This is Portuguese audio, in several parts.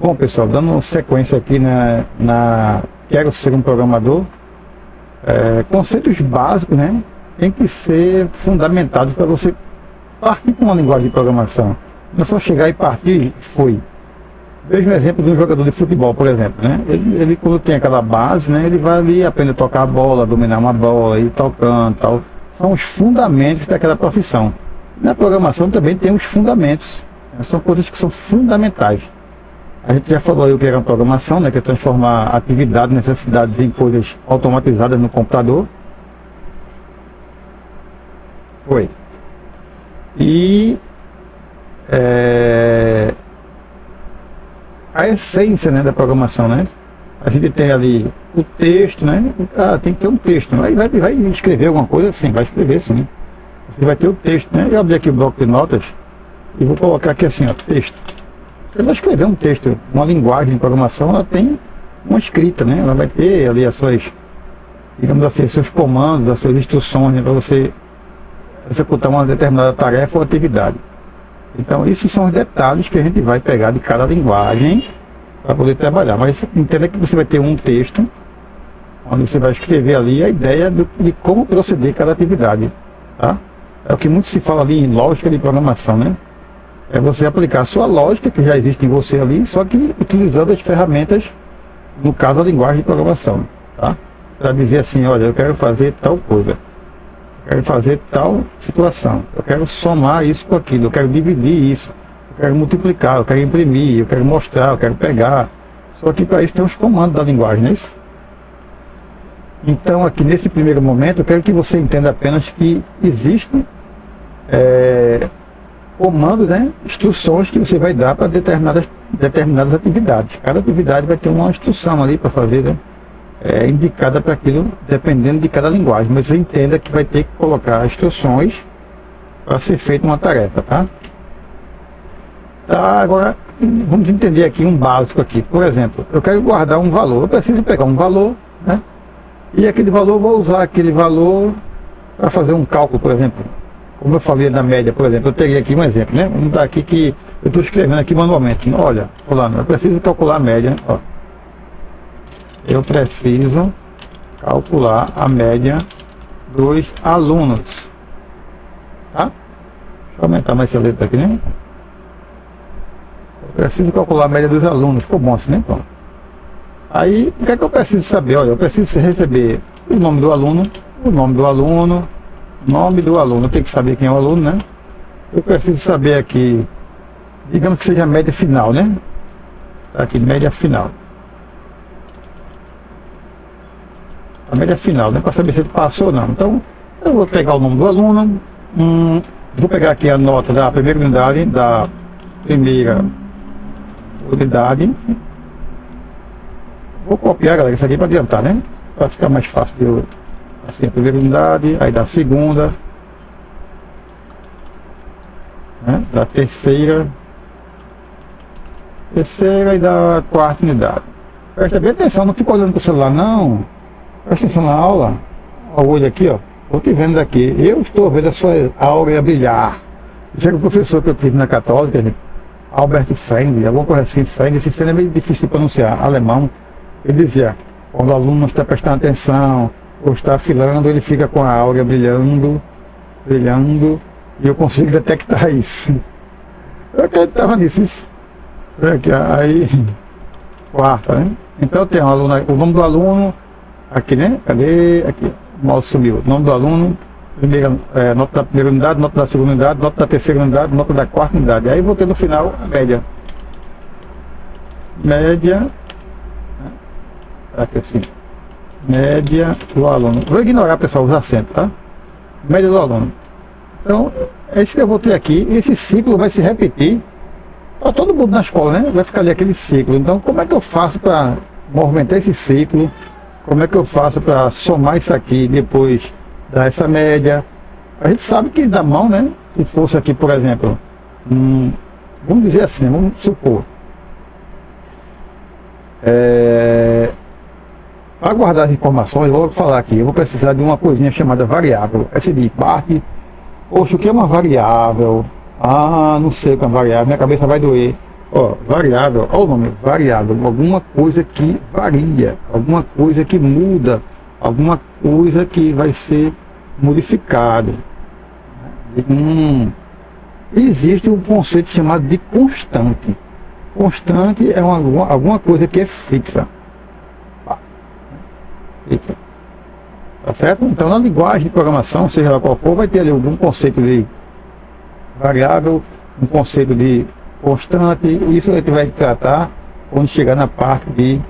Bom, pessoal, dando sequência aqui na Quero Ser um Programador, conceitos básicos, né, tem que ser fundamentados para você partir com uma linguagem de programação. Não é só chegar e partir e foi. Veja um exemplo de um jogador de futebol, por exemplo, né? Ele quando tem aquela base, né, ele vai ali aprender a tocar a bola, dominar uma bola, ir tocando, tal. São os fundamentos daquela profissão. Na programação também tem os fundamentos, né? São coisas que são fundamentais. A gente já falou aí o que era uma programação, né, que é transformar atividades, necessidades em coisas automatizadas no computador. Foi. E a essência, né, da programação, né? A gente tem ali o texto, né? Tem que ter um texto. Vai escrever alguma coisa? Sim, vai escrever, sim. Você vai ter o texto, né? Eu abri aqui o bloco de notas e vou colocar aqui assim, ó, texto. Você vai escrever um texto, uma linguagem de programação, ela tem uma escrita, né? Ela vai ter ali as suas, digamos assim, os seus comandos, as suas instruções, né, para você executar uma determinada tarefa ou atividade. Então, esses são os detalhes que a gente vai pegar de cada linguagem para poder trabalhar. Mas entenda que você vai ter um texto, onde você vai escrever ali a ideia de como proceder cada atividade. Tá? É o que muito se fala ali em lógica de programação, né? É você aplicar a sua lógica, que já existe em você ali, só que utilizando as ferramentas, no caso a linguagem de programação. Tá? Para dizer assim, olha, eu quero fazer tal coisa. Eu quero fazer tal situação, eu quero somar isso com aquilo, eu quero dividir isso, eu quero multiplicar, eu quero imprimir, eu quero mostrar, eu quero pegar. Só que para isso tem os comandos da linguagem, não é isso? Então aqui nesse primeiro momento eu quero que você entenda apenas que existem comandos, né, instruções que você vai dar para determinadas atividades. Cada atividade vai ter uma instrução ali para fazer, né? Indicada para aquilo, dependendo de cada linguagem, mas você entenda que vai ter que colocar instruções para ser feita uma tarefa, tá? Agora vamos entender aqui um básico aqui. Por exemplo, eu quero guardar um valor, eu preciso pegar um valor, né? E aquele valor, eu vou usar aquele valor para fazer um cálculo, por exemplo. Como eu falei da média, por exemplo, eu teria aqui um exemplo, né? Vamos dar aqui que eu estou escrevendo aqui manualmente. Olha, fulano, eu preciso calcular a média, ó. Eu preciso calcular a média dos alunos. Tá? Deixa eu aumentar mais essa letra aqui, né? Eu preciso calcular a média dos alunos. Ficou bom assim, né? Pronto. Aí, o que é que eu preciso saber? Olha, eu preciso receber o nome do aluno, nome do aluno. Eu tenho que saber quem é o aluno, né? Eu preciso saber aqui, digamos que seja a média final, né? Tá aqui, média final. A média final, né? Para saber se ele passou ou não. Então, eu vou pegar o nome do aluno, vou pegar aqui a nota da primeira unidade, vou copiar, galera, isso aqui para adiantar, né? Para ficar mais fácil de eu, assim, a primeira unidade, aí da segunda, né? Da terceira e da quarta unidade. Presta bem atenção, não fica olhando para o celular, não. Presta atenção na aula. Olha o olho aqui, ó. Estou te vendo daqui. Eu estou vendo a sua áurea brilhar. Isso é o professor que eu tive na Católica, né? Albert Feng, alguma coisa assim. Feng, esse Feng é meio difícil de pronunciar, alemão. Ele dizia, quando o aluno não está prestando atenção, ou está afilando, ele fica com a áurea brilhando, e eu consigo detectar isso. Eu acreditava nisso. Aí, quarta, né? Então tem o nome do aluno, aqui, né? Cadê? Aqui, o mouse sumiu. Nome do aluno, nota da primeira unidade, nota da segunda unidade, nota da terceira unidade, nota da quarta unidade. Aí vou ter no final a média. Média. Aqui assim. Média do aluno. Vou ignorar, pessoal, os acentos, tá? Média do aluno. Então, é isso que eu vou ter aqui. Esse ciclo vai se repetir para todo mundo na escola, né? Vai ficar ali aquele ciclo. Então, como é que eu faço para movimentar esse ciclo? Como é que eu faço para somar isso aqui e depois dar essa média? A gente sabe que da mão, né? Se fosse aqui, por exemplo, vamos dizer assim, vamos supor. Para guardar as informações, vou falar aqui, eu vou precisar de uma coisinha chamada variável. Essa de parte, poxa, o que é uma variável? Ah, não sei o que é uma variável, minha cabeça vai doer. Ó, variável, olha o nome, variável, alguma coisa que varia, alguma coisa que muda, alguma coisa que vai ser modificado. Existe um conceito chamado de constante. Constante é alguma coisa que é fixa. Fixa. Tá certo? Então na linguagem de programação, seja lá qual for, vai ter ali algum conceito de variável, um conceito de constante. Isso a gente vai tratar quando chegar na parte de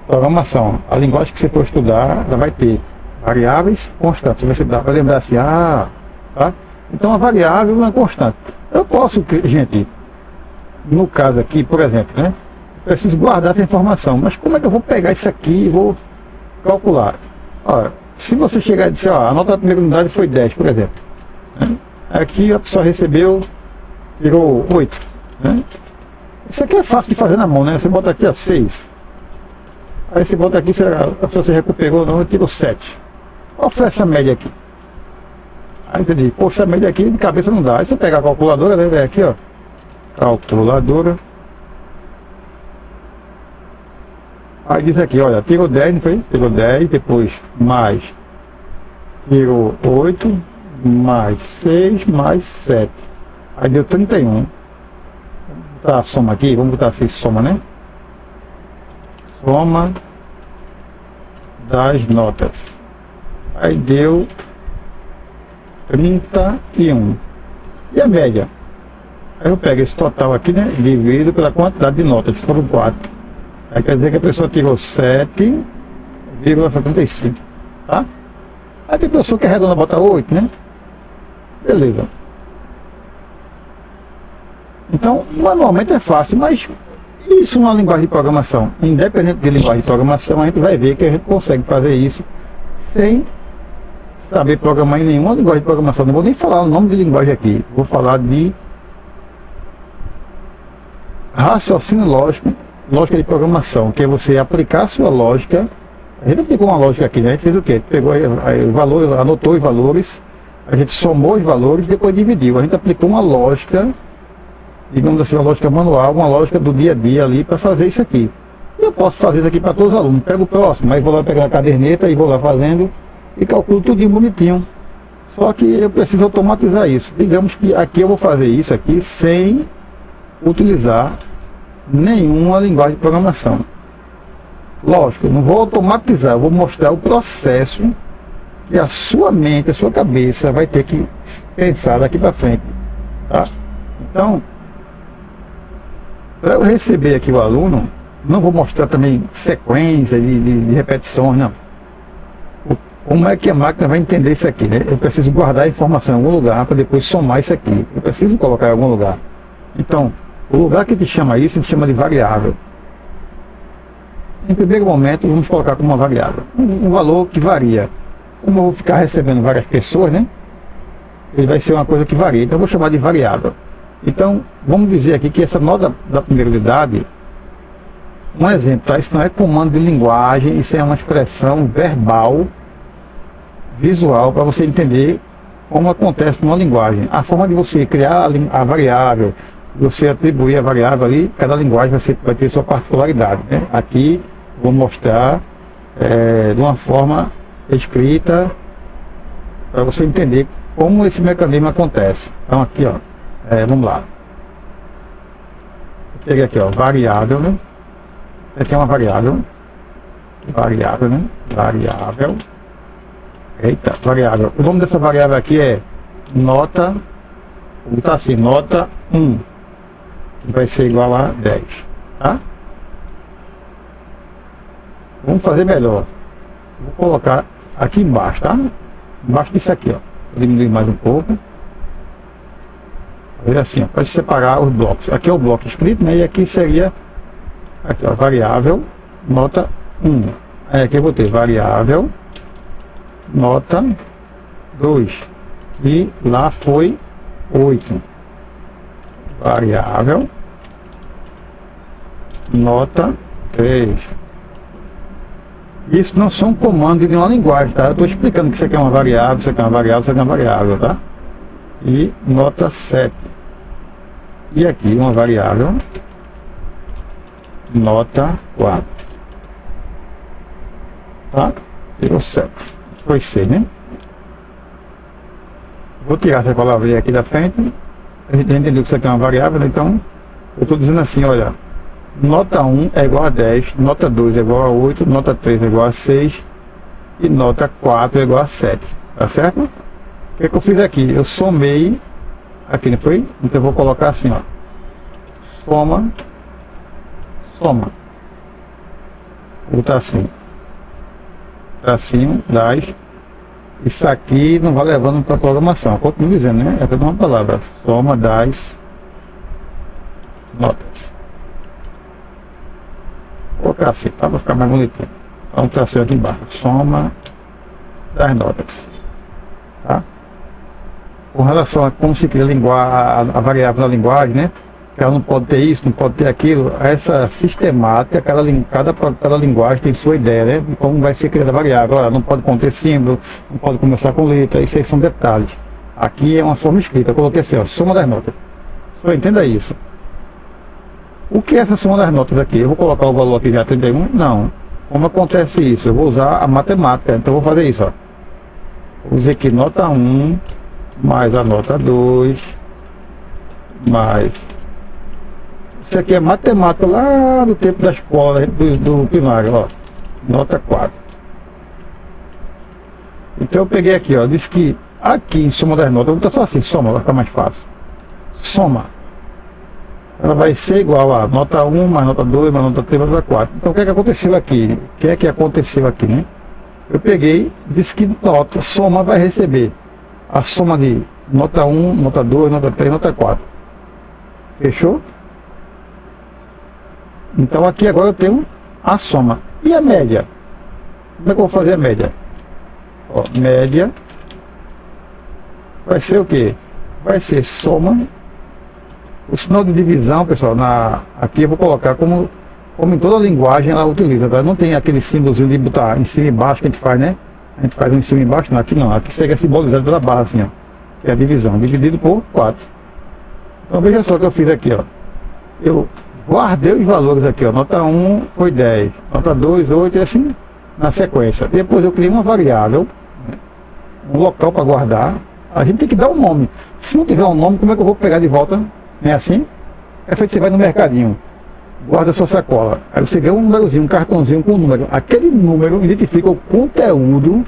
programação. A linguagem que você for estudar, ela vai ter variáveis constantes. Você vai lembrar assim, tá? Então a variável é uma constante. Eu posso, gente, no caso aqui, por exemplo, né? Preciso guardar essa informação, mas como é que eu vou pegar isso aqui e vou calcular? Olha, se você chegar e dizer, ó, a nota da primeira unidade foi 10, por exemplo, né? Aqui a pessoa recebeu, tirou 8, né? Isso aqui é fácil de fazer na mão, né? Você bota aqui a 6, aí você bota aqui, a pessoa se recuperou, não, tirou 7. Qual foi essa média aqui? Aí você diz, poxa, a média aqui de cabeça não dá. Aí você pega a calculadora, né? Aqui, ó, calculadora. Aí diz aqui, olha, tirou 10, não foi? Tirou 10, depois mais, tirou 8, mais 6, mais 7. Aí deu 31. Vamos botar a soma aqui, vamos botar assim, soma, né? Soma das notas. Aí deu 31. E a média? Aí eu pego esse total aqui, né? Divido pela quantidade de notas, foram 4. Aí quer dizer que a pessoa tirou 7,75, tá? Aí tem pessoa que arredonda, bota 8, né? Beleza. Então, manualmente é fácil, mas isso numa linguagem de programação, independente de linguagem de programação, a gente vai ver que a gente consegue fazer isso sem saber programar em nenhuma linguagem de programação. Não vou nem falar o nome de linguagem aqui, vou falar de raciocínio lógico, lógica de programação, que é você aplicar a sua lógica. A gente aplicou uma lógica aqui, né? A gente fez o quê? Pegou aí o valor, anotou os valores, a gente somou os valores, depois dividiu. A gente aplicou uma lógica, digamos assim, uma lógica manual, uma lógica do dia a dia ali para fazer isso aqui. Eu posso fazer isso aqui para todos os alunos, pego o próximo, aí vou lá pegar a caderneta e vou lá fazendo e calculo tudo bonitinho. Só que eu preciso automatizar isso. Digamos que aqui eu vou fazer isso aqui sem utilizar nenhuma linguagem de programação. Lógico, eu não vou automatizar, eu vou mostrar o processo que a sua mente, a sua cabeça vai ter que pensar daqui para frente, tá? Então, para eu receber aqui o aluno, não vou mostrar também sequência de repetições, não. Como é que a máquina vai entender isso aqui, né? Eu preciso guardar a informação em algum lugar para depois somar isso aqui. Eu preciso colocar em algum lugar. Então, o lugar que te chama isso, a gente chama de variável. Em primeiro momento, vamos colocar como uma variável. Um valor que varia. Como eu vou ficar recebendo várias pessoas, né? Ele vai ser uma coisa que varia. Então, eu vou chamar de variável. Então, vamos dizer aqui que essa nota da primeira unidade, um exemplo, tá? Isso não é comando de linguagem, isso é uma expressão verbal, visual, para você entender como acontece numa linguagem. A forma de você criar a variável, você atribuir a variável ali, cada linguagem vai ter sua particularidade, né? Aqui vou mostrar de uma forma escrita para você entender como esse mecanismo acontece. Então aqui, ó, vamos lá. Eu peguei aqui, ó, variável, né? Isso aqui é uma variável, né? Variável. Eita, variável. O nome dessa variável aqui é nota, vou botar assim, nota 1, que vai ser igual a 10, tá? Vamos fazer melhor. Vou colocar aqui embaixo, tá? Embaixo disso aqui, ó. Vou diminuir mais um pouco. Fazer assim, ó, para separar os blocos. Aqui é o bloco escrito, né? E aqui seria, aqui, ó, variável, nota 1. Aí aqui eu vou ter variável, nota 2, e lá foi 8. Variável, nota 3. Isso não são comandos de uma linguagem, tá? Eu estou explicando que isso aqui é uma variável, isso aqui é uma variável, isso aqui é uma variável, tá? E nota 7. E aqui uma variável nota 4. Tá? Tirou 7. Foi C, né? Vou tirar essa palavrinha aqui da frente. A gente entendeu que isso aqui é uma variável, então eu estou dizendo assim, olha, nota 1 é igual a 10, nota 2 é igual a 8, nota 3 é igual a 6 e nota 4 é igual a 7. Tá certo? O que é que eu fiz aqui? Eu somei aqui, não foi? Então eu vou colocar assim, ó. Soma. Vou botar assim. Tracinho das. Isso aqui não vai levando para programação. Continuo dizendo, né? É toda uma palavra. Soma das notas. Vou colocar assim, tá? Para ficar mais bonitinho. Dá um tracinho aqui embaixo. Soma das notas. Tá? Com relação a como se cria a variável na linguagem, né? Que ela não pode ter isso, não pode ter aquilo. Essa sistemática, cada linguagem tem sua ideia, né? De como vai ser criada a variável. Olha, não pode conter símbolo, não pode começar com letra, isso aí são detalhes. Aqui é uma forma escrita, eu coloquei assim, ó, soma das notas. Só entenda isso. O que é essa soma das notas aqui? Eu vou colocar o valor aqui já 31? Não. Como acontece isso? Eu vou usar a matemática, então eu vou fazer isso, ó. Vou dizer aqui nota 1 mais a nota 2 mais... Isso aqui é matemática lá do tempo da escola, do primário, ó. Nota 4. Então eu peguei aqui, ó. Disse que aqui em soma das notas, eu vou botar só assim, soma, vai ficar mais fácil. Soma. Ela vai ser igual a nota 1 mais nota 2 mais nota 3 mais nota 4. Então o que é que aconteceu aqui? O que é que aconteceu aqui, né? Eu peguei, disse que nota, soma vai receber a soma de nota 1, nota 2, nota 3, nota 4. Fechou? Então aqui agora eu tenho a soma. E a média? Como é que eu vou fazer a média? Ó, média vai ser o que? Vai ser soma. O sinal de divisão, pessoal, aqui eu vou colocar como em toda linguagem ela utiliza, tá? Não tem aquele símbolozinho de botar em cima e embaixo que a gente faz, né? A gente faz um em cima e embaixo, não, aqui não. Aqui segue simbolizado pela barra assim, ó. Que é a divisão, dividido por 4. Então veja só o que eu fiz aqui, ó. Eu guardei os valores aqui, ó. Nota 1 foi 10, nota 2, 8 e assim na sequência. Depois eu criei uma variável, um local para guardar. A gente tem que dar um nome. Se não tiver um nome, como é que eu vou pegar de volta? Não é assim? É feito, você vai no mercadinho, guarda a sua sacola. Aí você vê um númerozinho, um cartãozinho com um número. Aquele número identifica o conteúdo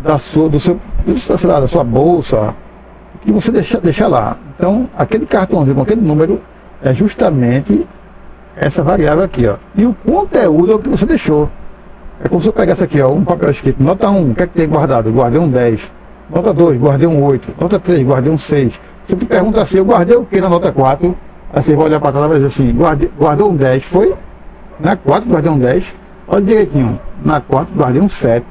da sua bolsa, que você deixa lá. Então, aquele cartãozinho com aquele número é justamente essa variável aqui, ó. E o conteúdo é o que você deixou. É como se eu pegasse aqui, ó, um papel escrito, nota 1, o que é que tem guardado? Guardei um 10. Nota 2, guardei um 8. Nota 3, guardei um 6. Se eu te perguntar assim, eu guardei o que na nota 4? Aí você vai olhar para trás e vai dizer assim, guardou um 10, foi? Na 4 guardei um 10. Olha direitinho, na 4 guardei um 7.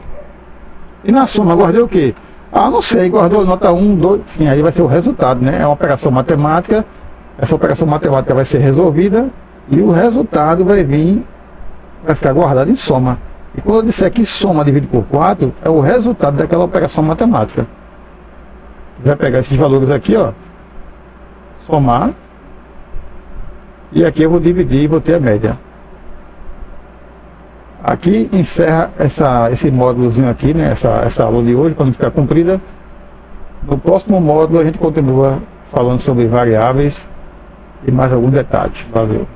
E na soma, guardei o que? Ah, não sei, guardou nota 1, 2, sim, aí vai ser o resultado, né? É uma operação matemática, essa operação matemática vai ser resolvida e o resultado vai ficar guardado em soma. E quando eu disser que soma dividido por 4, é o resultado daquela operação matemática. Vai pegar esses valores aqui, ó, somar, e aqui eu vou dividir e vou ter a média. Aqui encerra esse módulozinho aqui, né, essa aula de hoje, para não ficar comprida. No próximo módulo a gente continua falando sobre variáveis e mais alguns detalhes. Valeu!